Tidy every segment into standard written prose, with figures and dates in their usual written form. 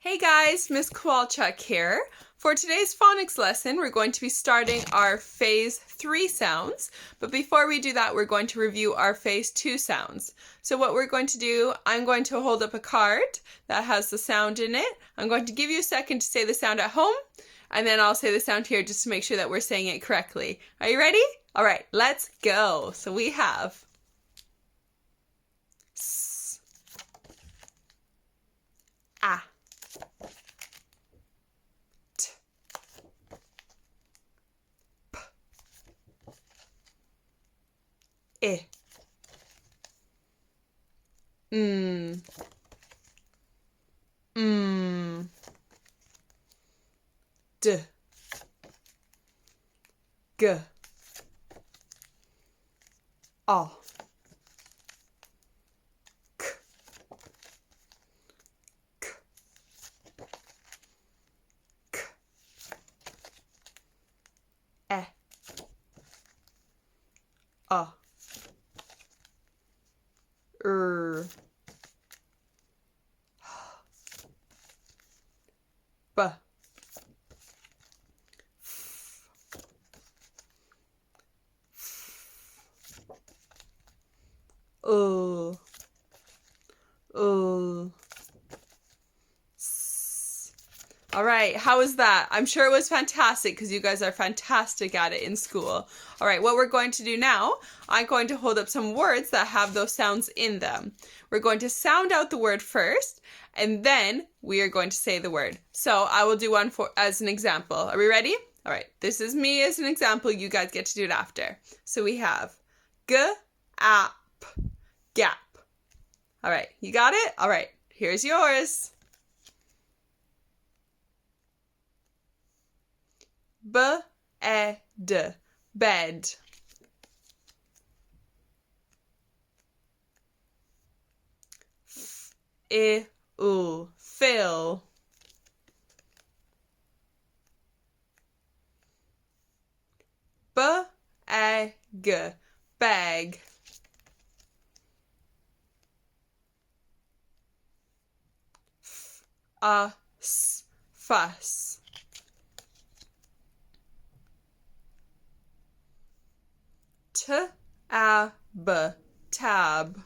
Hey guys, Miss Kowalczyk here. For today's phonics lesson, we're going to be starting our Phase 3 sounds. But before we do that, we're going to review our Phase 2 sounds. So what we're going to do, I'm going to hold up a card that has the sound in it. I'm going to give you a second to say the sound at home, and then I'll say the sound here just to make sure that we're saying it correctly. Are you ready? All right, let's go. So we have S, A, T, P, I, D, G, A, K, K, K, E, A, B, S. All right, how was that? I'm sure it was fantastic because you guys are fantastic at it in school. All right, what we're going to do now, I'm going to hold up some words that have those sounds in them. We're going to sound out the word first, and then we are going to say the word. So I will do one as an example. Are we ready? All right, this is me as an example. You guys get to do it after. So we have gap, gap. All right, you got it? All right, here's yours. Bed, bed. Fill. Bag, bag. Fuss. Tab, tab.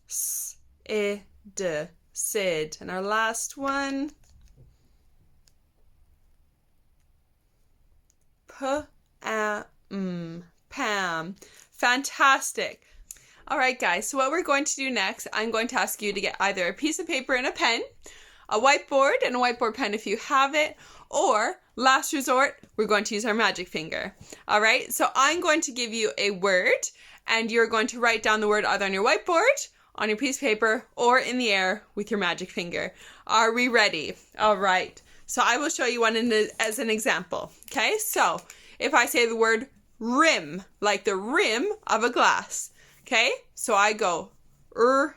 Sid, sid. And our last one. Pam. Fantastic. All right, guys, so what we're going to do next, I'm going to ask you to get either a piece of paper and a pen, a whiteboard and a whiteboard pen if you have it, or last resort, we're going to use our magic finger. All right, so I'm going to give you a word, and you're going to write down the word either on your whiteboard, on your piece of paper, or in the air with your magic finger. Are we ready? All right, so I will show you one as an example. Okay, so if I say the word rim, like the rim of a glass. Okay, so I go So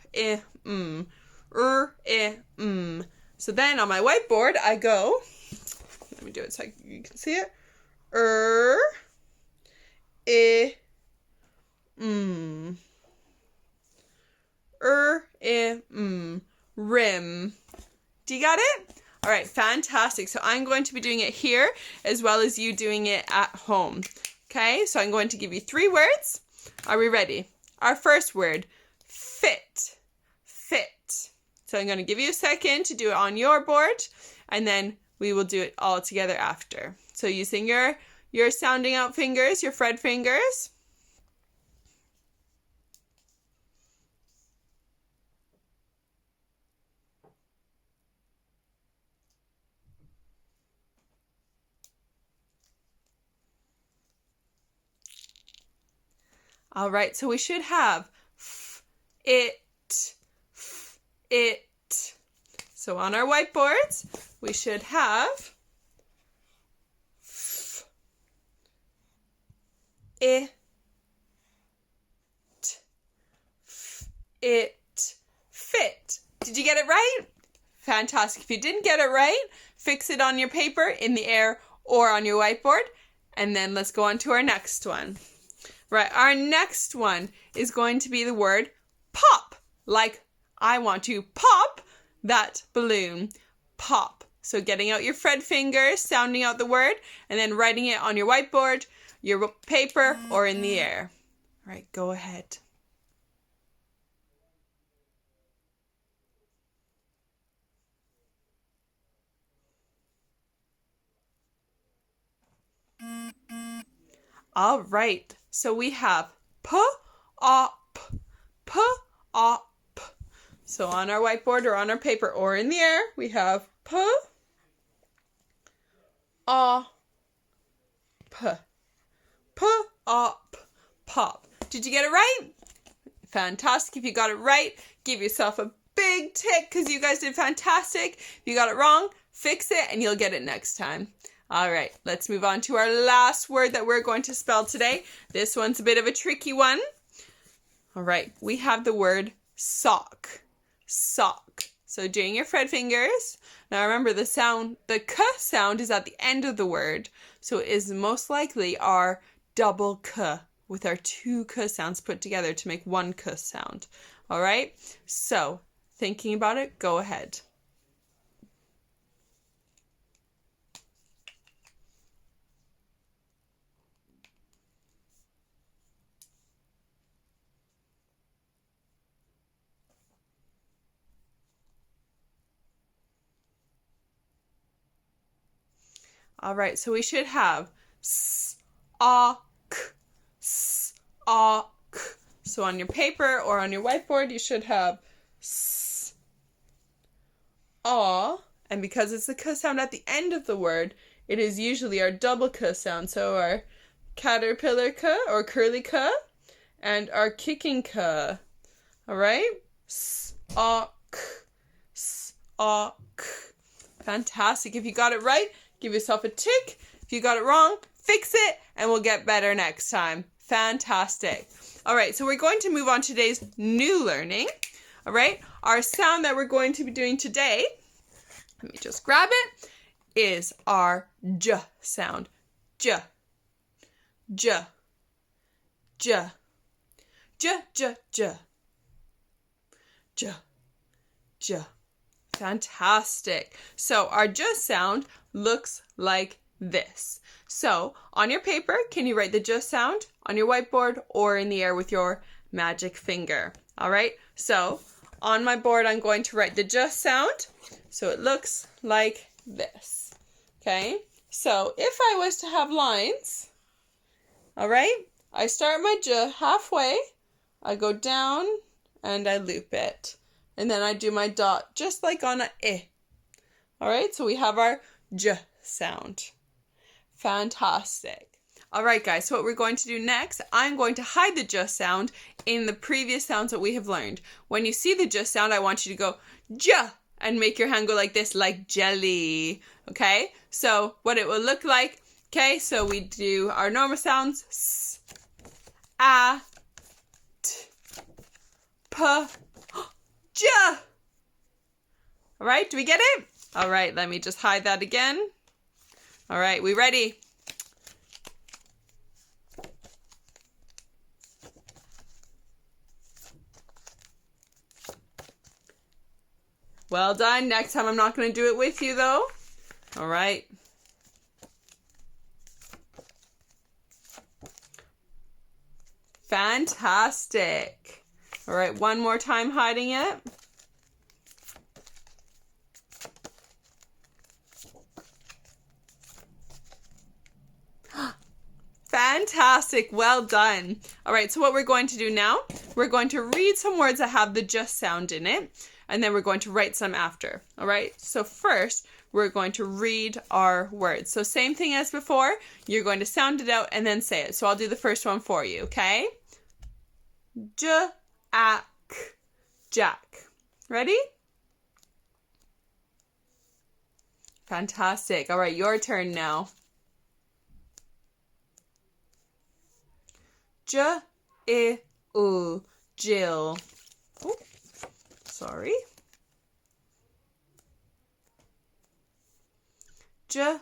then on my whiteboard I go, let me do it so you can see it. Rim. Do you got it? All right, fantastic. So I'm going to be doing it here as well as you doing it at home. Okay, so I'm going to give you 3 words. Are we ready? Our first word, fit, fit. So I'm going to give you a second to do it on your board, and then we will do it all together after. So using your sounding out fingers, your fret fingers. All right, so we should have it. So on our whiteboards, we should have it, fit. Did you get it right? Fantastic. If you didn't get it right, fix it on your paper, in the air, or on your whiteboard, And then let's go on to our next one. Right, our next one is going to be the word pop. like I want to pop that balloon. Pop. So getting out your Fred fingers, sounding out the word, and then writing it on your whiteboard, your paper, or in the air. All right, go ahead. All right, so we have p-op, p-op. So on our whiteboard or on our paper or in the air, we have p-op, p-op, pop. Did you get it right? Fantastic. If you got it right, give yourself a big tick because you guys did fantastic. If you got it wrong, fix it and you'll get it next time. All right, let's move on to our last word that we're going to spell today. This one's a bit of a tricky one. All right, we have the word sock. Sock. So doing your Fred fingers. Now remember the sound, the k sound is at the end of the word. So it is most likely our double k with our two k sounds put together to make one k sound. All right, so thinking about it, go ahead. All right, so we should have s-a-k, s-a-k. So on your paper or on your whiteboard, you should have s-a, and because it's the k sound at the end of the word, it is usually our double k sound. So our caterpillar k or curly k and our kicking k. All right, s-a-k, s-a-k. Fantastic. If you got it right, give yourself a tick. If you got it wrong, fix it, and we'll get better next time. Fantastic. All right, so we're going to move on to today's new learning. All right, our sound that we're going to be doing today, let me just grab it, is our j sound. J, j, j, j, j, j, j, j. Fantastic. So our j sound looks like this. So on your paper, can you write the j sound on your whiteboard or in the air with your magic finger? All right. So on my board, I'm going to write the j sound. So it looks like this. Okay. So if I was to have lines, all right, I start my j halfway, I go down and I loop it. And then I do my dot just like on a I. All right, so we have our j sound. Fantastic. All right, guys, so what we're going to do next, I'm going to hide the j sound in the previous sounds that we have learned. When you see the j sound, I want you to go j and make your hand go like this, like jelly. Okay, so what it will look like, okay, so we do our normal sounds, s, a, t, p, j. All right, do we get it? All right, let me just hide that again. All right, we ready? Well done. Next time I'm not going to do it with you though. All right. Fantastic. All right, one more time hiding it. Fantastic. Well done. All right, so what we're going to do now, we're going to read some words that have the just sound in it, and then we're going to write some after. All right, so first, we're going to read our words. So same thing as before, you're going to sound it out and then say it. So I'll do the first one for you, okay? Jack, Jack. Ready? Fantastic. All right, your turn now. Jill. Jill. Oh, sorry. Jam.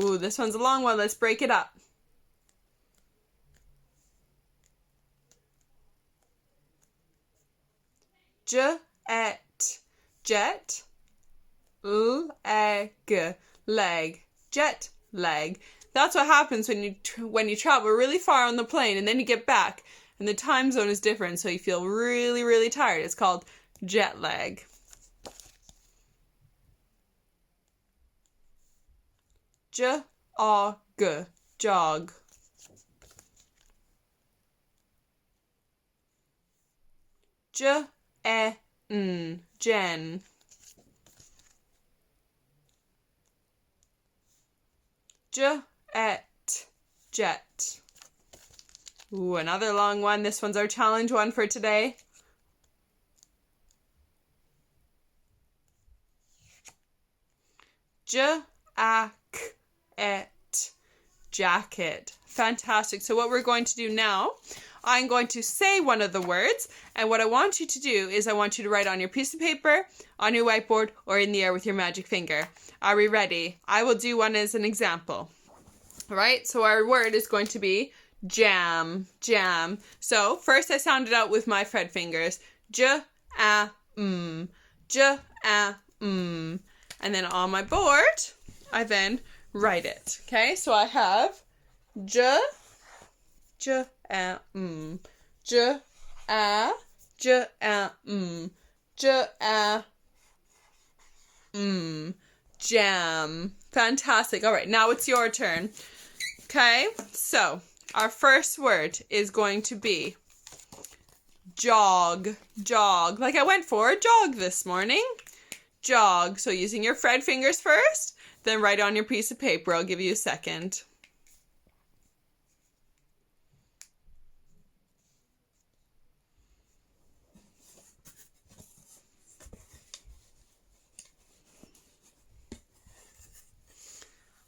Ooh, this one's a long one. Let's break it up. jet, leg, jet lag. That's what happens when you travel really far on the plane and then you get back and the time zone is different, so you feel really, really tired. It's called jet lag. Jog. Jen. Jet. Ooh, another long one. This one's our challenge one for today. Jacket. Fantastic. So what we're going to do now, I'm going to say one of the words, and what I want you to do is I want you to write on your piece of paper, on your whiteboard, or in the air with your magic finger. Are we ready? I will do one as an example. All right, so our word is going to be jam. So first I sound it out with my Fred fingers. And then on my board, I then write it. Okay, so I have jam. Fantastic. All right, now it's your turn. Okay, so our first word is going to be jog. Like I went for a jog this morning. Jog. So using your Fred fingers first, then write on your piece of paper. I'll give you a second.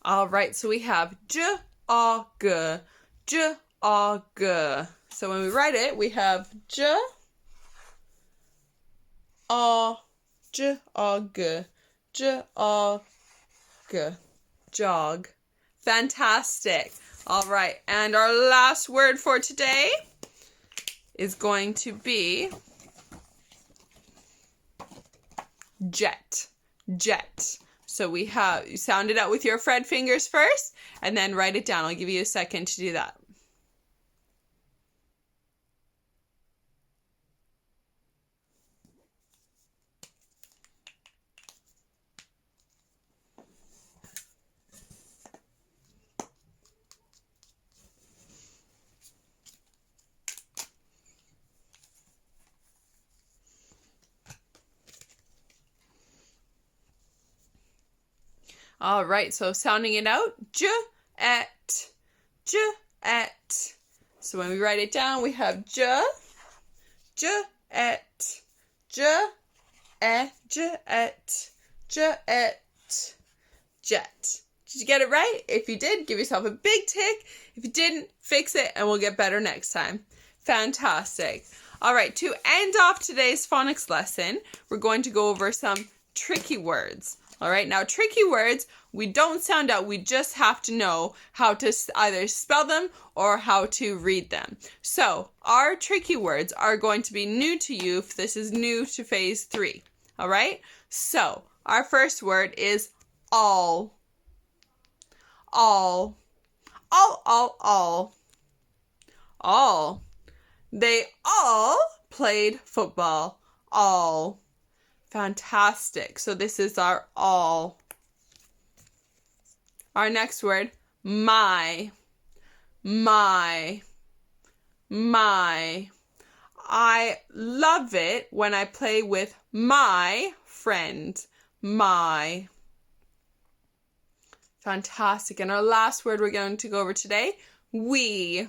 All right, so we have jog. So when we write it, we have jog. Fantastic. All right, and our last word for today is going to be jet. So you sound it out with your Fred fingers first, and then write it down. I'll give you a second to do that. All right, so sounding it out, jet. So when we write it down, we have jet. Did you get it right? If you did, give yourself a big tick. If you didn't, fix it and we'll get better next time. Fantastic. All right, to end off today's phonics lesson, we're going to go over some tricky words. All right, now tricky words, we don't sound out. We just have to know how to either spell them or how to read them. So our tricky words are going to be new to you if this is new to phase 3. All right, so our first word is all. They all played football. All. Fantastic. So this is our all. Our next word, my. I love it when I play with my friend. My. Fantastic. And our last word we're going to go over today, we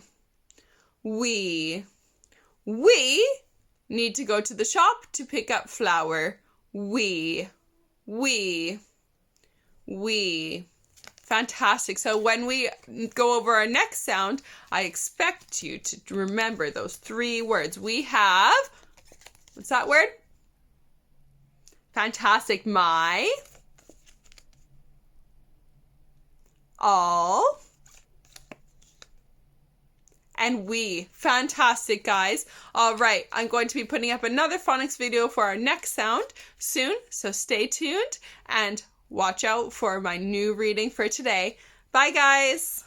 need to go to the shop to pick up flour. We. Fantastic. So when we go over our next sound, I expect you to remember those 3 words. We have, what's that word? Fantastic. My, all, and we. Fantastic, guys. All right, I'm going to be putting up another phonics video for our next sound soon, so stay tuned and watch out for my new reading for today. Bye, guys.